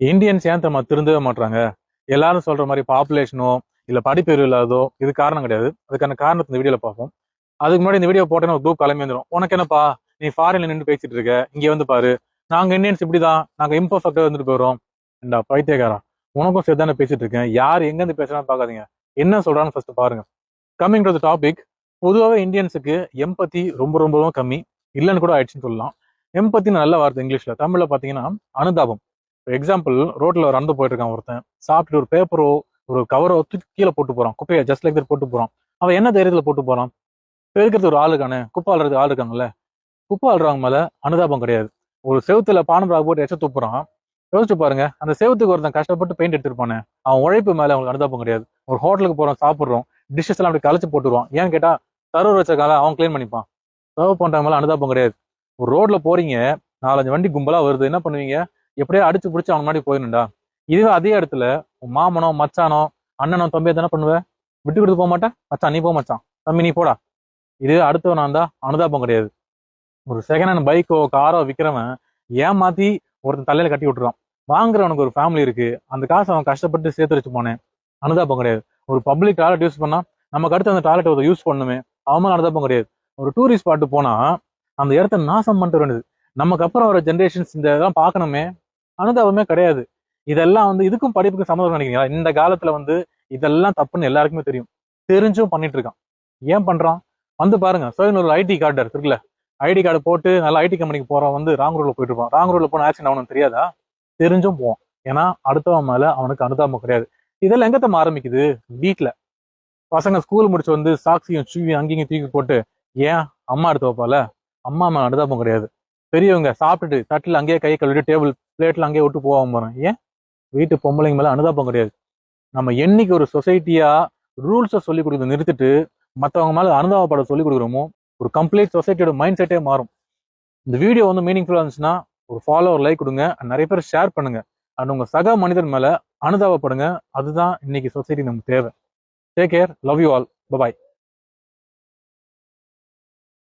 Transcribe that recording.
Indians ஏன் நம்ம திருந்தவே மாட்றாங்க? எல்லாரும் சொல்ற மாதிரி பாப்புலேஷனோ இல்ல படிப்பறிவு இல்லாதோ இது காரணம் கிடையாது. அதுக்கான காரணத்தை இந்த வீடியோல பார்ப்போம். அதுக்கு முன்னாடி இந்த வீடியோ போட்டேன்னா ஒரு குரூப் கிளம்பி வந்துடும். உனக்கு என்னப்பா, நீ ஃபாரின்ல நின்று பேசிட்டு இருக்க, இங்க வந்து பாரு, நாங்க இந்தியன்ஸ் இப்படிதான், நாங்க இம்பர்ஃபெக்டா வந்துட்டு போயிடும். இந்த பைத்தியக்காரா, உனக்கும் சேர்த்தானே பேசிட்டு இருக்கேன். யார் எங்க இருந்து பேசுறான்னு பாக்காதீங்க, என்ன சொல்றான்னு ஃபர்ஸ்ட் பாருங்க. Coming to the topic. பொதுவாகவே இந்தியன்ஸுக்கு எம்பத்தி ரொம்ப ரொம்ப கம்மி, இல்லைன்னு கூட ஆயிடுச்சுன்னு சொல்லலாம். எம்பத்தின்னு நல்ல வார்த்தை இங்கிலீஷ்ல. தமிழ்ல பாத்தீங்கன்னா அனுதாபம். எக்ஸாம்பிள், ரோட்ல நடந்து போயிட்டு இருக்கான் ஒருத்தன், சாப்பிட்டு ஒரு பேப்பரோ ஒரு கவரோ தூக்கி கீழே போட்டு போறான், குப்பையை ஜஸ்ட் லைக் தட் போட்டு போறான். அவன் என்ன தைரியத்துல போட்டு போறான்? பெருக்கிறது ஒரு ஆள் இருக்கானே, குப்பை ஆள்றது ஆள் இருக்காங்கல்ல, குப்பை ஆள்றவங்க மேல அனுதாபம் கிடையாது. ஒரு செவுத்துல பானபராக போட்டு எச்ச துப்புறான். யோசிச்சு பாருங்க, அந்த செவுத்துக்கு ஒருத்தன் கஷ்டப்பட்டு பெயிண்ட் எடுத்துருப்பானே, அவன் உழைப்பு மேல அவங்களுக்கு அனுதாபம் கிடையாது. ஒரு ஹோட்டலுக்கு போறோம், சாப்பிடுறோம், டிஷ்ஷஸ் எல்லாம் அப்படி கலைச்சு போட்டுருவான். ஏன்னு கேட்டா சர்வர் வச்ச கால அவன் கிளீன் பண்ணிப்பான். சர்வ் பண்ற மேல அனுதாபம் கிடையாது. ஒரு ரோட்ல போறீங்க, 4-5 வண்டி கும்பலா வருது, என்ன பண்ணுவீங்க? எப்படியோ அடிச்சு பிடிச்சி அவன் முன்னாடி போயிடணும்டா. இதுவே அதே இடத்துல உன் மாமனோ மச்சானோ அண்ணனோ தம்பியோ தானே பண்ணுவ? விட்டு கொடுத்து போக மாட்டேன், மச்சான் நீ போ, மச்சான் தம்பி நீ போடா. இது அடுத்தவனா இருந்தா அனுதாபம் கிடையாது. ஒரு செகண்ட் ஹேண்ட் பைக்கோ காரோ விற்கிறவன் ஏமாத்தி ஒருத்தன் தலையில கட்டி விட்டுறான். வாங்குறவனுக்கு ஒரு ஃபேமிலி இருக்கு, அந்த காசை அவன் கஷ்டப்பட்டு சேர்த்து வச்சு போனேன், அனுதாபம் கிடையாது. ஒரு பப்ளிக் டாய்லெட் யூஸ் பண்ணா நமக்கு அடுத்து அந்த டாய்லெட் ஒரு யூஸ் பண்ணுமே, அவன் அனுதாபம் கிடையாது. ஒரு டூரிஸ்ட் ஸ்பாட்டு போனா அந்த இடத்த நாசம் பண்ணிட்டு வேண்டியது, நமக்கு அப்புறம் வர ஜென்ரேஷன்ஸ் இந்த இதெல்லாம் பார்க்கணுமே, அனுதாபமே கிடையாது. இதெல்லாம் இதுக்கும் படிப்புக்கும் சம்மந்தம் நினைக்கிறீங்களா? இந்த காலத்துல இதெல்லாம் தப்புன்னு எல்லாருக்குமே தெரியும், தெரிஞ்சும் பண்ணிட்டு இருக்கான். ஏன் பண்றான்? பாருங்க, ஒரு ஐடி கார்டு இருக்குல்ல, ஐடி கார்டு போட்டு நல்லா ஐடி கம்பெனிக்கு போறான், ராங் ரோட்ல போயிட்டு இருப்பான். ராங் ரோட்ல போன ஆக்சிடென்ட் அவனுக்கு தெரியாதா? தெரிஞ்சும் போவான். ஏன்னா அடுத்தவன் மேல அவனுக்கு அனுதாபம் கிடையாது. இதெல்லாம் எங்கத்தமா ஆரம்பிக்குது? வீட்டுல பசங்க ஸ்கூல் முடிச்சு சாக்ஸியும் ஷூவையும் அங்கேயும் தூக்கி போட்டு, ஏன் அம்மா எடுத்து வைப்பால, அம்மா மேல அனுதாபம் கிடையாது. பெரியவங்க சாப்பிட்டுட்டு தட்டுல அங்கேயே கை கழுவிட்டு டேபிள் பிளேட்ல அங்கேயே விட்டு போவாம போறேன், ஏன் வீட்டு பொம்பளைங்க மேல அனுதாபம் கிடையாது. நம்ம என்னைக்கு ஒரு சொசைட்டியா ரூல்ஸை சொல்லி கொடுத்து நிறுத்திட்டு மற்றவங்க மேல அனுதாபப்பட சொல்லி கொடுக்குறோமோ, ஒரு கம்ப்ளீட் சொசைட்டியோட மைண்ட் செட்டே மாறும். இந்த வீடியோ மீனிங்ஃபுல்லா இருந்துச்சுன்னா ஒரு ஃபாலோ, ஒரு லைக் கொடுங்க, நிறைய பேர் ஷேர் பண்ணுங்க. அண்ட் உங்க சக மனிதன் மேல அனுதாபப்படுங்க. அதுதான் இன்னைக்கு சொசைட்டி நமக்கு தேவை. Take care, love you all, by.